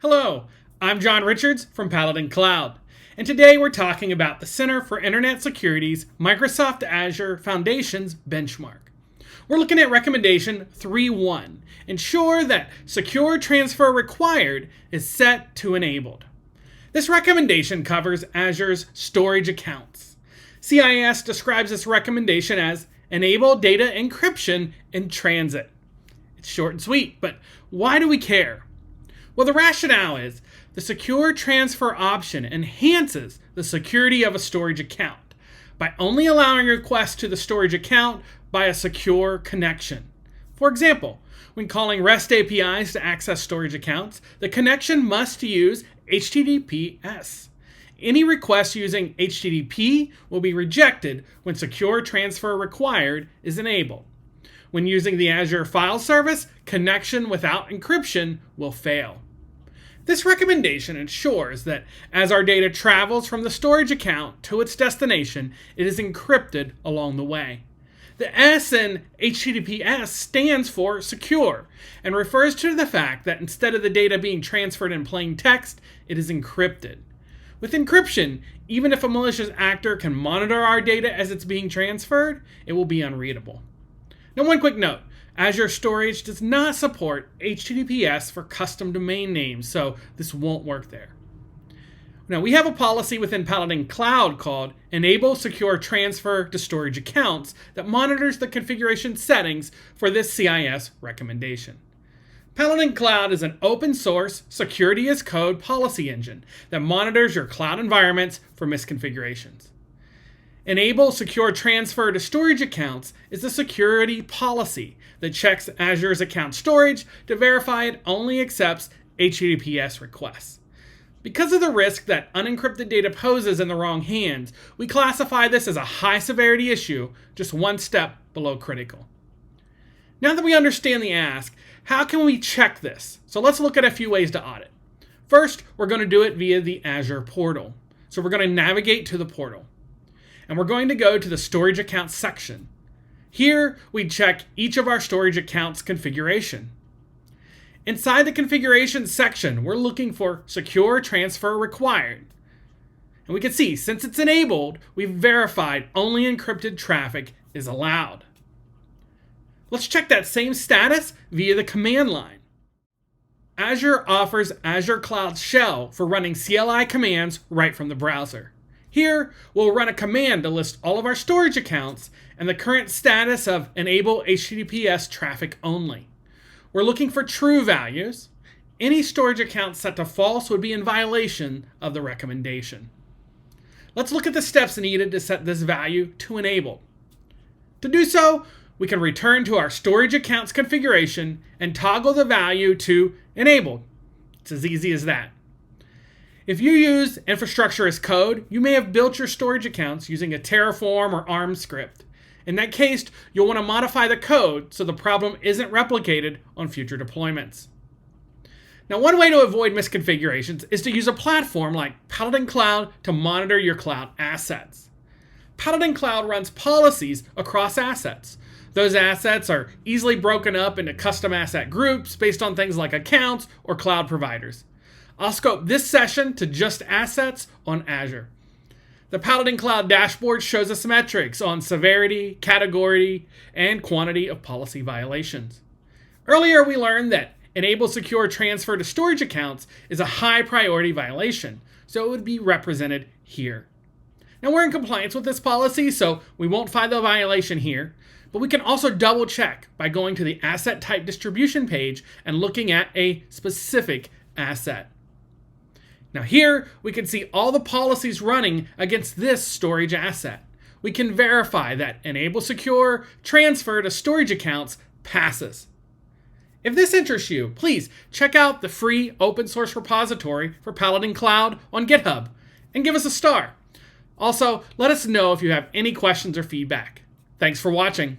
Hello, I'm John Richards from Paladin Cloud, and today we're talking about the Center for Internet Security's Microsoft Azure Foundations benchmark. We're looking at recommendation 3.1, ensure that secure transfer required is set to enabled. This recommendation covers Azure's storage accounts. CIS describes this recommendation as enable data encryption in transit. It's short and sweet, but why do we care? Well, the rationale is the secure transfer option enhances the security of a storage account by only allowing requests to the storage account by a secure connection. For example, when calling REST APIs to access storage accounts, the connection must use HTTPS. Any request using HTTP will be rejected when secure transfer required is enabled. When using the Azure file service, connection without encryption will fail. This recommendation ensures that as our data travels from the storage account to its destination, it is encrypted along the way. The S in HTTPS stands for secure and refers to the fact that instead of the data being transferred in plain text, it is encrypted. With encryption, even if a malicious actor can monitor our data as it's being transferred, it will be unreadable. Now, one quick note. Azure Storage does not support HTTPS for custom domain names, so this won't work there. Now, we have a policy within Paladin Cloud called Enable Secure Transfer to Storage Accounts that monitors the configuration settings for this CIS recommendation. Paladin Cloud is an open source, security as code policy engine that monitors your cloud environments for misconfigurations. Enable Secure Transfer to Storage Accounts is a security policy that checks Azure's account storage to verify it only accepts HTTPS requests. Because of the risk that unencrypted data poses in the wrong hands, we classify this as a high severity issue, just one step below critical. Now that we understand the ask, how can we check this? So let's look at a few ways to audit. First, we're going to do it via the Azure portal. So we're going to navigate to the portal. And we're going to go to the storage accounts section. Here, we check each of our storage accounts configuration. Inside the configuration section, we're looking for secure transfer required. And we can see, since it's enabled, we've verified only encrypted traffic is allowed. Let's check that same status via the command line. Azure offers Azure Cloud Shell for running CLI commands right from the browser. Here, we'll run a command to list all of our storage accounts and the current status of enable HTTPS traffic only. We're looking for true values. Any storage account set to false would be in violation of the recommendation. Let's look at the steps needed to set this value to enable. To do so, we can return to our storage accounts configuration and toggle the value to enabled. It's as easy as that. If you use infrastructure as code, you may have built your storage accounts using a Terraform or ARM script. In that case, you'll want to modify the code so the problem isn't replicated on future deployments. Now, one way to avoid misconfigurations is to use a platform like Paladin Cloud to monitor your cloud assets. Paladin Cloud runs policies across assets. Those assets are easily broken up into custom asset groups based on things like accounts or cloud providers. I'll scope this session to just assets on Azure. The Paladin Cloud dashboard shows us metrics on severity, category, and quantity of policy violations. Earlier, we learned that enable secure transfer to storage accounts is a high priority violation, so it would be represented here. Now, we're in compliance with this policy, so we won't find the violation here, but we can also double check by going to the asset type distribution page and looking at a specific asset. Now here, we can see all the policies running against this storage asset. We can verify that enable secure transfer to storage accounts passes. If this interests you, please check out the free open source repository for Paladin Cloud on GitHub and give us a star. Also, let us know if you have any questions or feedback. Thanks for watching.